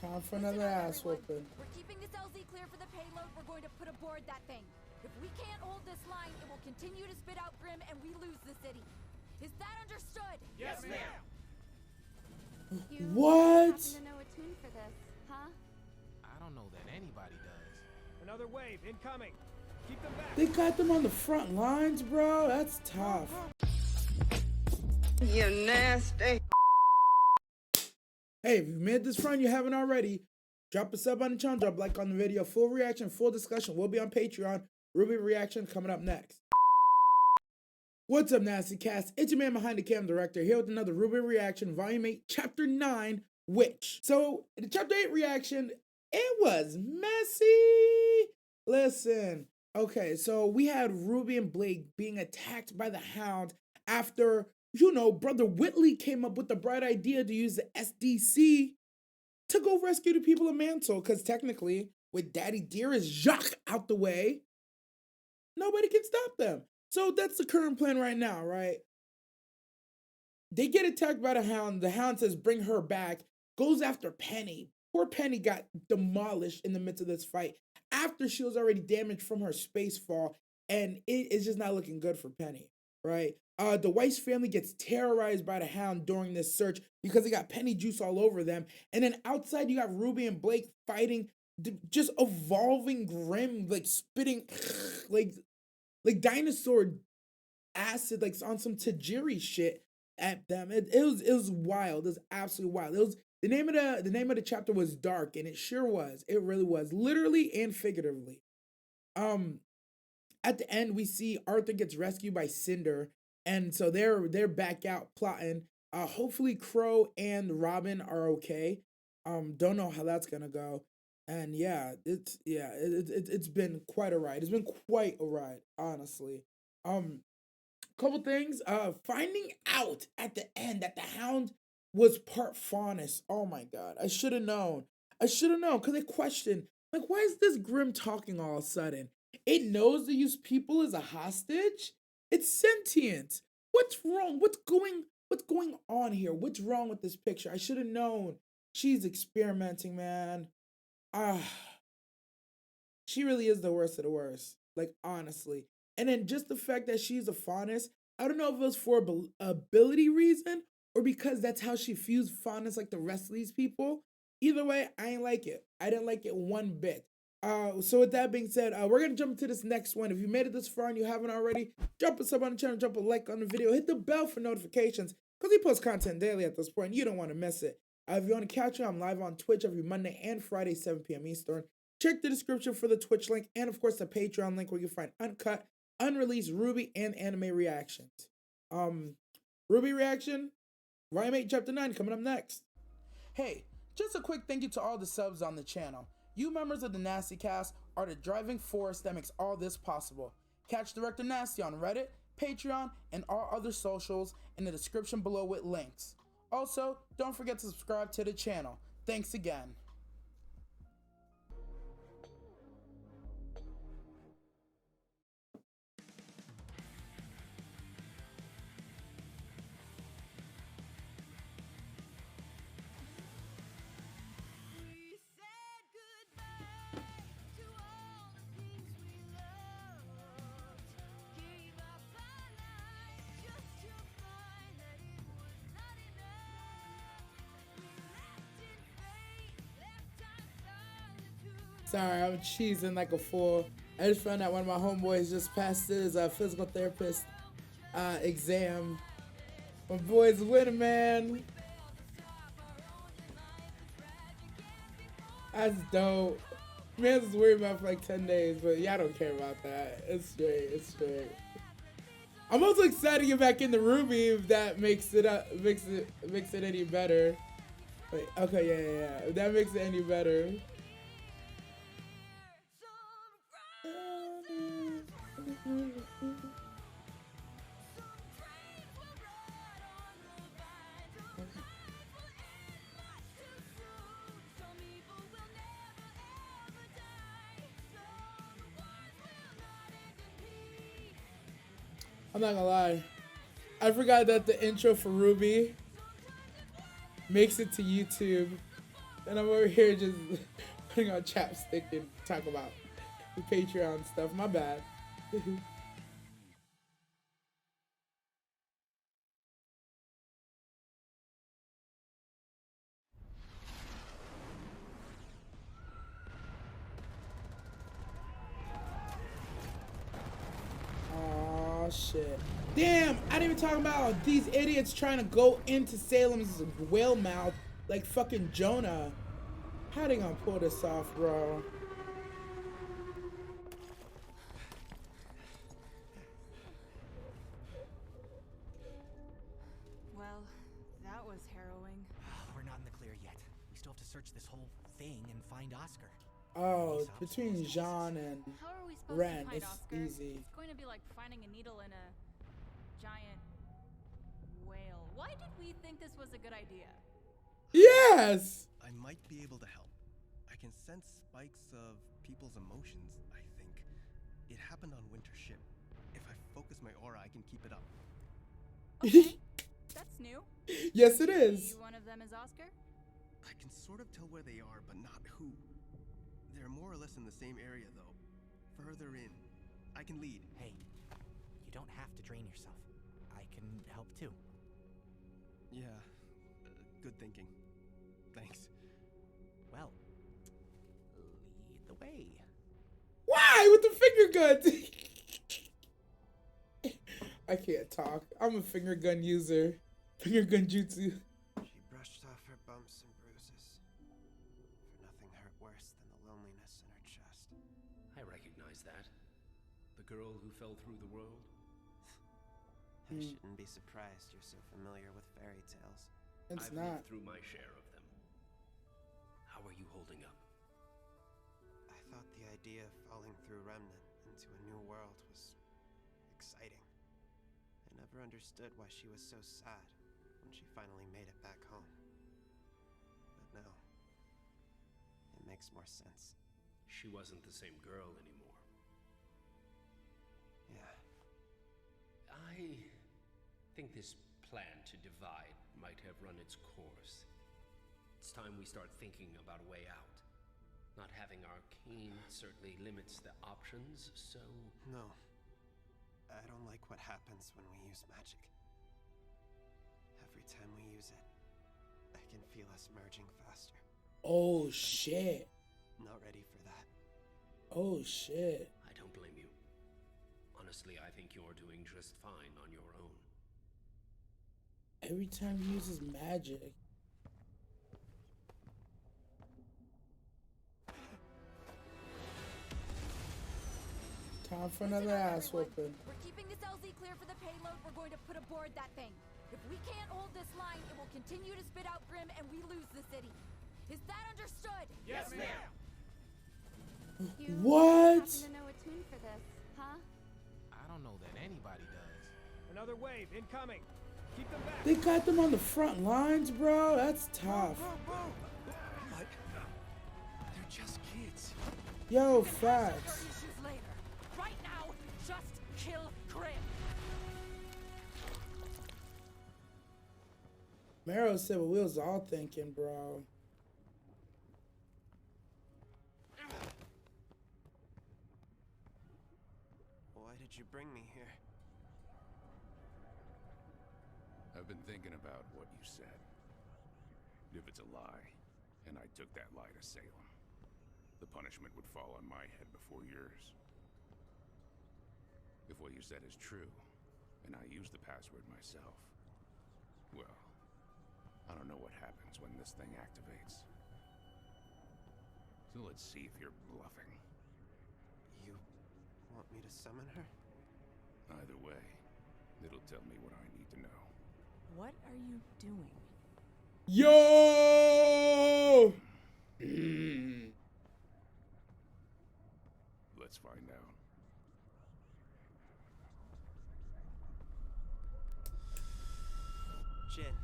Time for another ass whooping. We're keeping this LZ clear for the payload. We're going to put aboard that thing. If we can't hold this line, it will continue to spit out Grim and we lose the city. Is that understood? Yes, ma'am. What? You happen to know a tune for this, huh? I don't know that anybody does. Another wave incoming. Keep them back. They got them on the front lines, bro. That's tough. You nasty. Hey, if you made this far and you haven't already, drop a sub on the channel, drop a like on the video. Full reaction, full discussion will be on Patreon. RWBY reaction coming up next. What's up, Nasty Cast? It's your man behind the cam, director, here with another RWBY reaction, Volume 8, Chapter 9, Witch. So, in the Chapter 8 reaction, it was messy. Listen, okay, so we had Ruby and Blake being attacked by the Hound after, you know, Brother Whitley came up with the bright idea to use the SDC to go rescue the people of Mantle, because technically, with Daddy Dearest Jacques out the way, nobody can stop them. So that's the current plan right now, right? They get attacked by the Hound. The Hound says, bring her back. Goes after Penny. Poor Penny got demolished in the midst of this fight after she was already damaged from her space fall. And it is just not looking good for Penny, right? The Weiss family gets terrorized by the Hound during this search because they got Penny juice all over them. And then outside, you got Ruby and Blake fighting, just evolving Grim, like spitting, like dinosaur acid, like on some Tajiri shit at them. It was wild. It was absolutely wild. It was the name of the chapter was dark, and it sure was. It really was, literally and figuratively. At the end, we see Arthur gets rescued by Cinder, and so they're back out plotting. Hopefully Crow and Robin are okay. Don't know how that's gonna go. And yeah, it's been quite a ride. It's been quite a ride, honestly. Couple things. Finding out at the end that the Hound was part Faunus. Oh my god, I should have known. I should have known, because I questioned, like, why is this Grim talking all of a sudden? It knows to use people as a hostage. It's sentient. What's wrong? What's going on here? What's wrong with this picture? I should have known. She's experimenting, man. She really is the worst of the worst, like, honestly. And then just the fact that she's a Faunus, I don't know if it was for ability reason or because that's how she fused Faunus like the rest of these people. Either way, I ain't like it. I didn't like it one bit. So with that being said, we're gonna jump into this next one. If you made it this far and you haven't already, drop a sub on the channel, drop a like on the video, hit the bell for notifications, because we post content daily at this point. You don't want to miss it. If you want to catch me, I'm live on Twitch every Monday and Friday, 7 p.m. Eastern. Check the description for the Twitch link and, of course, the Patreon link where you find uncut, unreleased RWBY and anime reactions. RWBY reaction, Volume 8, Chapter 9 coming up next. Hey, just a quick thank you to all the subs on the channel. You members of the Nasty Cast are the driving force that makes all this possible. Catch Director Nasty on Reddit, Patreon, and all other socials in the description below with links. Also, don't forget to subscribe to the channel. Thanks again. Sorry, I'm cheesing like a fool. I just found out one of my homeboys just passed his physical therapist exam. My boy's winning, man. That's dope. Man was worried about for like 10 days, but y'all don't care about that. It's straight, it's straight. I'm also excited to get back into RWBY if that makes it any better. Wait, okay, yeah. If that makes it any better. I'm not gonna lie, I forgot that the intro for RWBY makes it to YouTube And I'm over here just putting on chapstick and talk about the Patreon stuff. My bad. Oh shit. Damn, I didn't even talk about these idiots trying to go into Salem's whale mouth like fucking Jonah. How they gonna pull this off, bro? Well, that was harrowing. We're not in the clear yet. We still have to search this whole thing and find Oscar. Oh, between Jean and How are we supposed Ren, to find it's Oscar? easy. It's going to be like finding a needle in a giant whale. Why did we think this was a good idea? Yes! I might be able to help. I can sense spikes of people's emotions, I think. It happened on Winter's ship. If I focus my aura, I can keep it up. Okay, that's new. Yes, it is. Maybe one of them is Oscar? I can sort of tell where they are, but not who. They're more or less in the same area, though. Further in. I can lead. Hey, you don't have to drain yourself. I can help too. Yeah, good thinking. Thanks. Well, lead the way. Why? With the finger guns? I can't talk. I'm a finger gun user. Finger gun jutsu. She brushed off her bumps and bruises. For nothing hurt worse than the loneliness in her chest. I recognize that. The girl who fell through the world. I shouldn't be surprised you're so familiar with fairy tales. It's I've not. lived through my share of them. How are you holding up? I thought the idea of falling through Remnant into a new world was exciting. I never understood why she was so sad when she finally made it back home. But now, it makes more sense. She wasn't the same girl anymore. Yeah. I think this plan to divide might have run its course. It's time we start thinking about a way out. Not having arcane certainly limits the options, so... No. I don't like what happens when we use magic. Every time we use it, I can feel us merging faster. Oh shit. Not ready for that. Oh shit. I don't blame you. Honestly, I think you're doing just fine on your own. Every time he uses magic. Time for another Listen up, ass everyone. whooping. We're keeping this LZ clear for the payload. We're going to put aboard that thing. If we can't hold this line, it will continue to spit out Grim and we lose the city. Is that understood? Yes, ma'am. You What? happen to know a tune for this, huh? I don't know that anybody does. Another wave incoming. Keep them back. They got them on the front lines, bro. That's tough. But they're just kids. Yo, Their facts. issues later. Right now, just kill Grim. Marrow said what we was all thinking, bro. Why did you bring me here? I've been thinking about what you said. If it's a lie, and I took that lie to Salem, the punishment would fall on my head before yours. If what you said is true, and I use the password myself, well, I don't know what happens when this thing activates. So let's see if you're bluffing. You want me to summon her? Either way, it'll tell me what I need to know. What are you doing? Yo! Let's find out. Jin.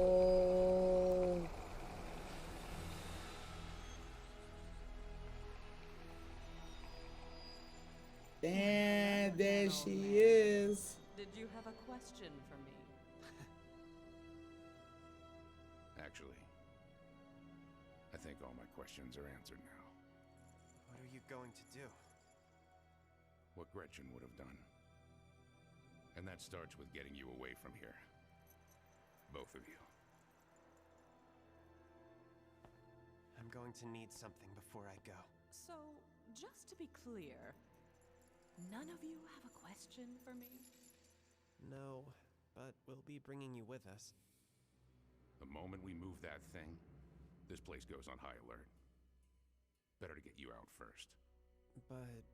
Oh. Damn, there she is. Did you have a question for me? Actually, I think all my questions are answered now. What are you going to do? What Gretchen would have done. And that starts with getting you away from here. Both of you. I'm going to need something before I go. So, just to be clear, none of you have a question for me? No, but we'll be bringing you with us. The moment we move that thing, this place goes on high alert. Better to get you out first. But...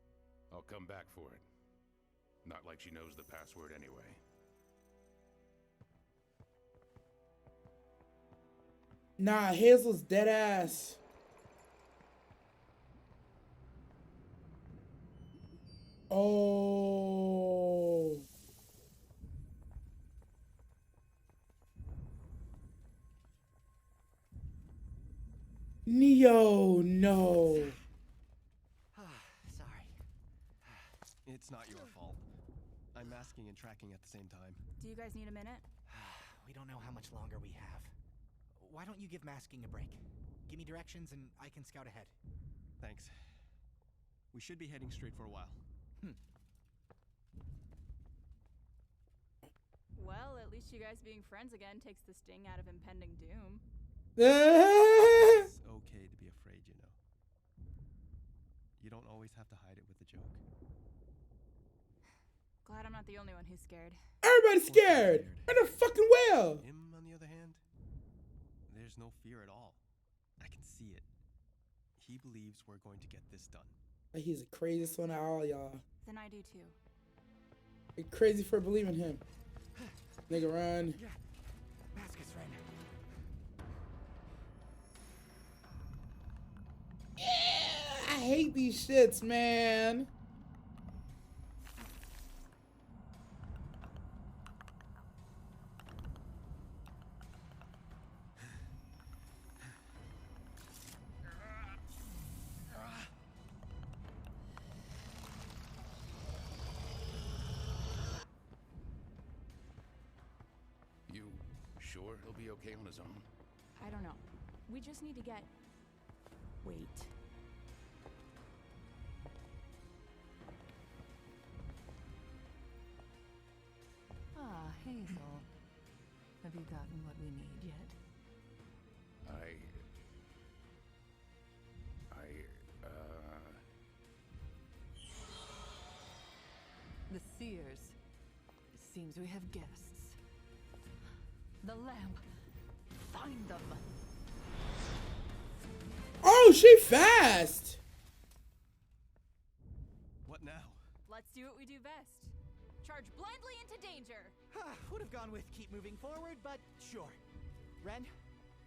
I'll come back for it. Not like she knows the password anyway. Nah, Hazel's dead ass. Oh. Neo, no. Sorry. It's not your fault. I'm masking and tracking at the same time. Do you guys need a minute? We don't know how much longer we have. Why don't you give masking a break? Give me directions and I can scout ahead. Thanks. We should be heading straight for a while. Well, at least you guys being friends again takes the sting out of impending doom. It's okay to be afraid, you know. You don't always have to hide it with a joke. Glad I'm not the only one who's scared. Everybody's scared. And a fucking whale. Him, on the other hand, there's no fear at all. I can see it. He believes we're going to get this done. He's the craziest one of all, y'all. Then I do too. You're crazy for believing him. Nigga, run. Mask is right now. Yeah, I hate these shits, man. Sure he'll be okay on his own? I don't know. We just need to get... Wait. Ah, Hazel. Have you gotten what we need yet? The Seers. It seems we have guests. The lamp. Find them. Oh, she fast. What now? Let's do what we do best. Charge blindly into danger. Would have gone with keep moving forward, but sure. Ren?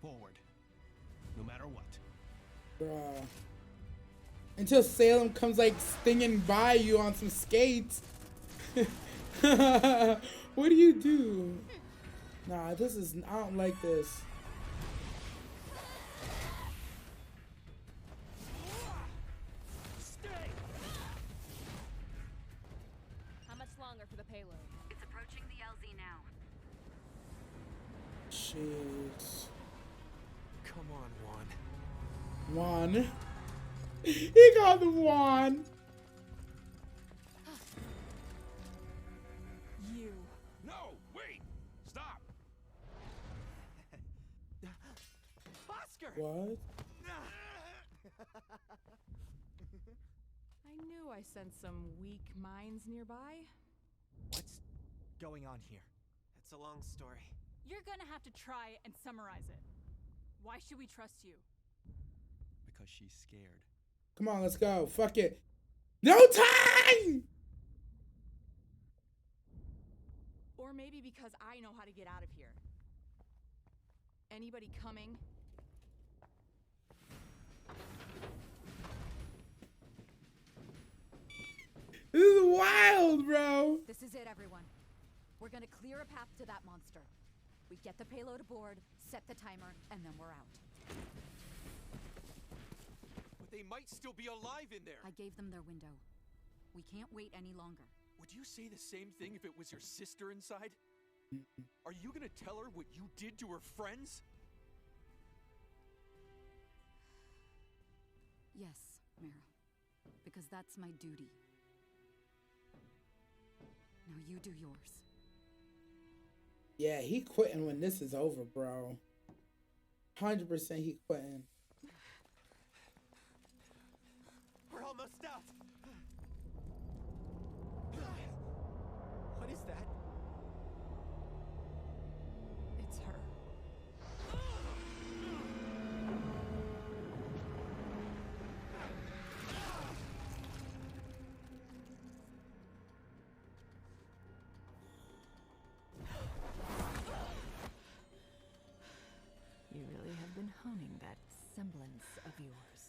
Forward. No matter what. Bruh. Until Salem comes like stinging by you on some skates. What do you do? Nah, this is... I don't like this. Stay. How much longer for the payload? It's approaching the LZ now. Jeez. Come on, Juan. Juan. He got the Juan. You. No, wait! Stop! Oscar! What? I knew I sensed some weak minds nearby. What's going on here? It's a long story. You're gonna have to try and summarize it. Why should we trust you? Because she's scared. Come on, let's go. Fuck it. No time! Or maybe because I know how to get out of here. Anybody coming? This is wild, bro. This is it, everyone. We're gonna clear a path to that monster. We get the payload aboard, set the timer, and then we're out. But they might still be alive in there. I gave them their window. We can't wait any longer. Would you say the same thing if it was your sister inside? Are you gonna tell her what you did to her friends? Yes, Mara. Because that's my duty. Now you do yours. Yeah, he quitting when this is over, bro. 100% he quitting. We're almost out. What is that? It's her. You really have been honing that semblance of yours.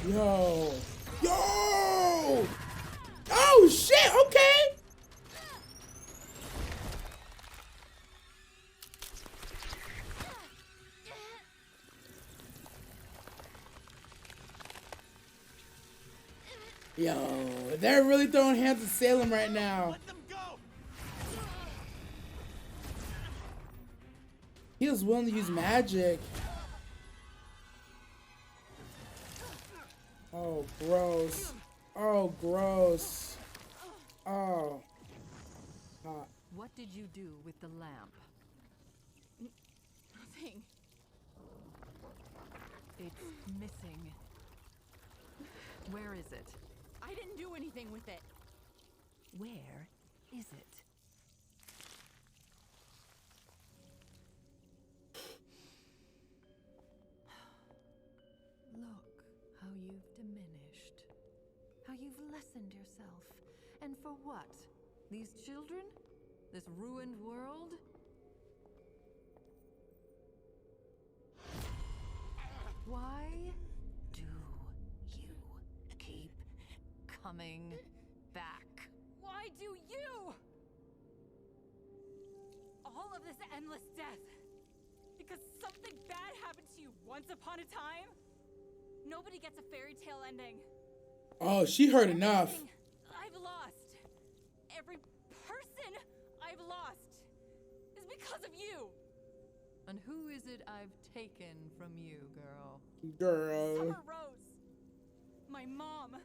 Yo! Yo! Oh shit, okay! Yo, they're really throwing hands at Salem right now. He was willing to use magic. Oh, gross. Oh, gross. Oh. Hot. What did you do with the lamp? Nothing. It's missing. Where is it? I didn't do anything with it. Where is it? Look how you've diminished. How you've lessened yourself. And for what? These children? This ruined world? Why do you keep coming back? Why do you? All of this endless death. Because something bad happened to you once upon a time? Nobody gets a fairy tale ending. Oh, she heard enough. Everything I've lost. Every person I've lost is because of you. And who is it I've taken from you, girl? Girl. Summer Rose. My mom.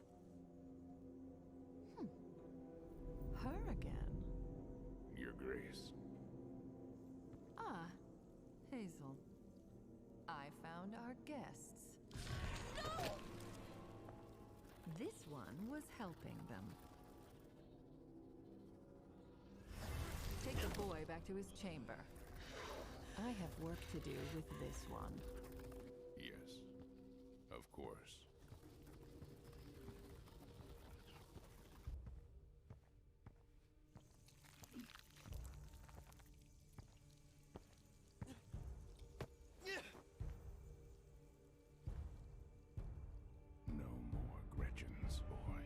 Her again? Your Grace. Ah, Hazel. I found our guests. No! This one was helping them. Take the boy back to his chamber. I have work to do with this one. Yes, of course. No more Gretchen's, boy.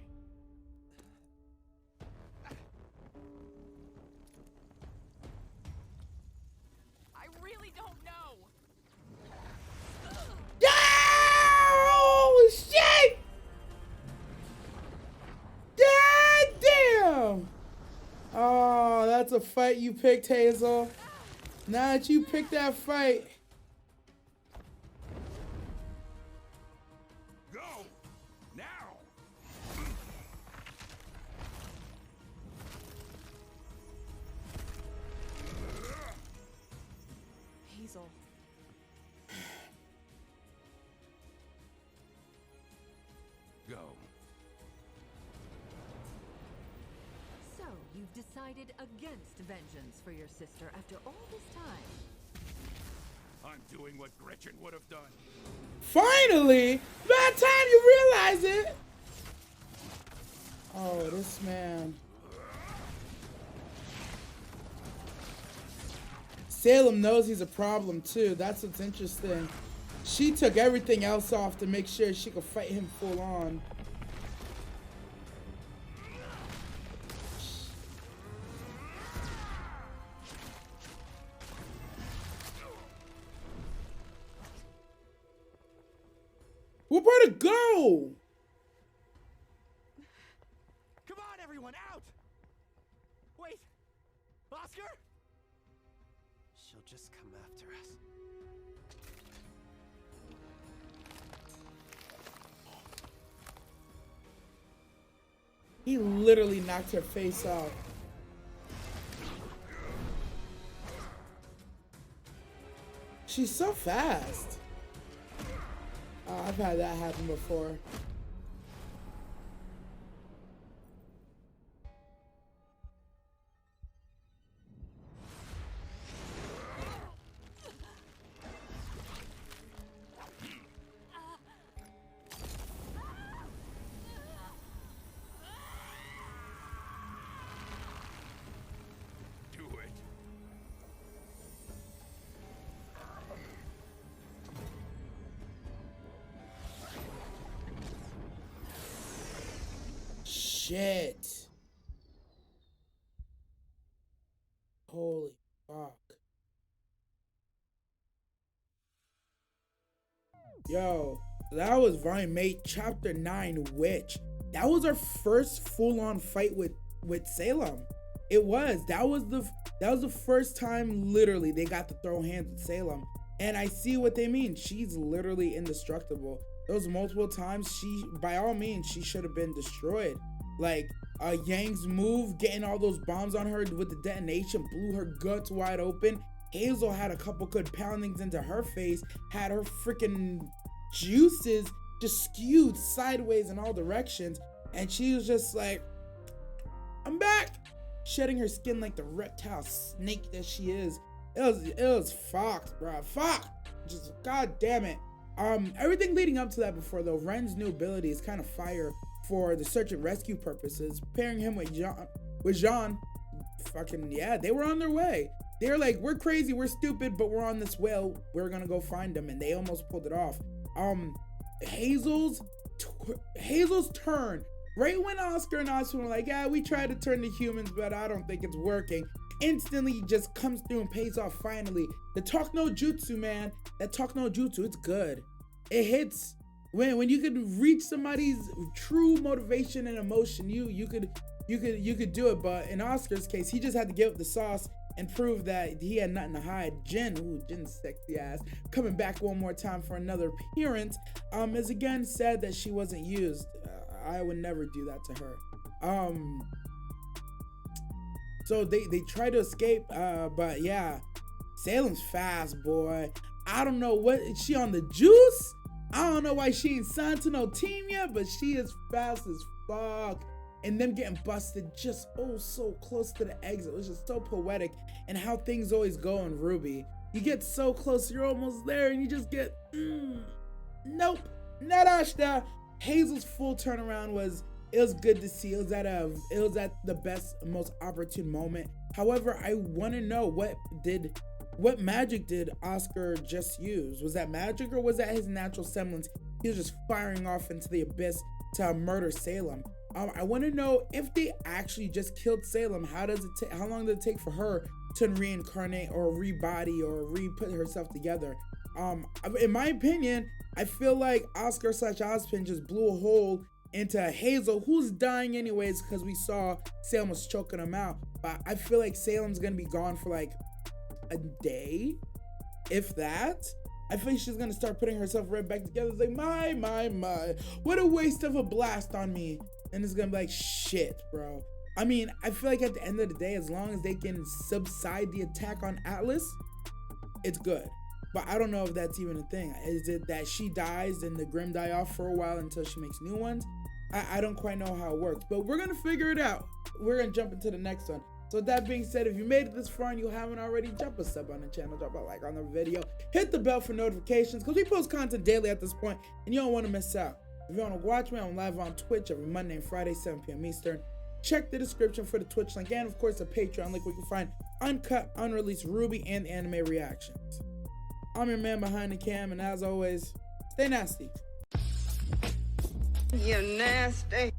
I really don't know. Oh, shit! God damn! Oh, that's a fight you picked, Hazel. Now that you picked that fight. Go! Now! Hazel. Go. So, you've decided against vengeance for your sister after all this time. I'm doing what Gretchen would have done. Finally! By the time you realize it! Oh, this man. Salem knows he's a problem too. That's what's interesting. She took everything else off to make sure she could fight him full on. Where to go? Come Oscar? She'll just come after us. He literally knocked her face off. She's so fast. Oh, I've had that happen before. Shit. Holy fuck. Yo, that was Vine Mate Chapter 9 Witch. That was our first full-on fight with Salem. It was. That was the first time literally they got to throw hands with Salem. And I see what they mean. She's literally indestructible. Those multiple times, by all means, she should have been destroyed. Like, Yang's move, getting all those bombs on her with the detonation, blew her guts wide open. Hazel had a couple good poundings into her face, had her freaking juices just skewed sideways in all directions. And she was just like, I'm back! Shedding her skin like the reptile snake that she is. It was fucked, bro. Fuck! Just, god damn it. Everything leading up to that before though, Ren's new ability is kind of fire for the search and rescue purposes. Pairing him with Jean, fucking yeah, they were on their way. They're like, we're crazy, we're stupid, but we're on this whale. We're gonna go find them, and they almost pulled it off. Hazel's turn. Right when Oscar and Oswin were like, yeah, we tried to turn to humans, but I don't think it's working. Instantly just comes through and pays off finally. The talk no jutsu, man. That talk no jutsu, it's good. It hits. When you could reach somebody's true motivation and emotion, you could do it. But in Oscar's case, he just had to give up the sauce and prove that he had nothing to hide. JINN, JINN's sexy ass, coming back one more time for another appearance, is again said that she wasn't used. I would never do that to her. So they try to escape, but yeah, Salem's fast, boy. I don't know what, is she on the juice? I don't know why she ain't signed to no team yet, but she is fast as fuck. And them getting busted just so close to the exit was just so poetic. And how things always go in RWBY. You get so close, you're almost there, and you just get, nope, not Ashta. Hazel's full turnaround was good to see. It was at the best, most opportune moment. However, I want to know what magic did Oscar just use? Was that magic, or was that his natural semblance? He was just firing off into the abyss to murder Salem. I want to know if they actually just killed Salem. How long did it take for her to reincarnate or rebody or re-put herself together? In my opinion, I feel like Oscar / Ozpin just blew a hole into Hazel, who's dying anyways because we saw Salem was choking him out. But I feel like Salem's gonna be gone for like a day, if that. I think she's gonna start putting herself right back together. It's like, my, what a waste of a blast on me. And it's gonna be like, shit, bro. I mean, I feel like at the end of the day, as long as they can subside the attack on Atlas, it's good. But I don't know if that's even a thing. Is it that she dies and the Grimm die off for a while until she makes new ones? I don't quite know how it works, but we're gonna figure it out. We're gonna jump into the next one. So with that being said, if you made it this far and you haven't already, drop a sub on the channel, drop a like on the video, hit the bell for notifications, because we post content daily at this point and you don't want to miss out. If you want to watch me, I'm live on Twitch every Monday and Friday, 7 p.m. Eastern. Check the description for the Twitch link and of course the Patreon link where you can find uncut, unreleased RWBY and anime reactions. I'm your man behind the cam, and as always, stay nasty. You nasty.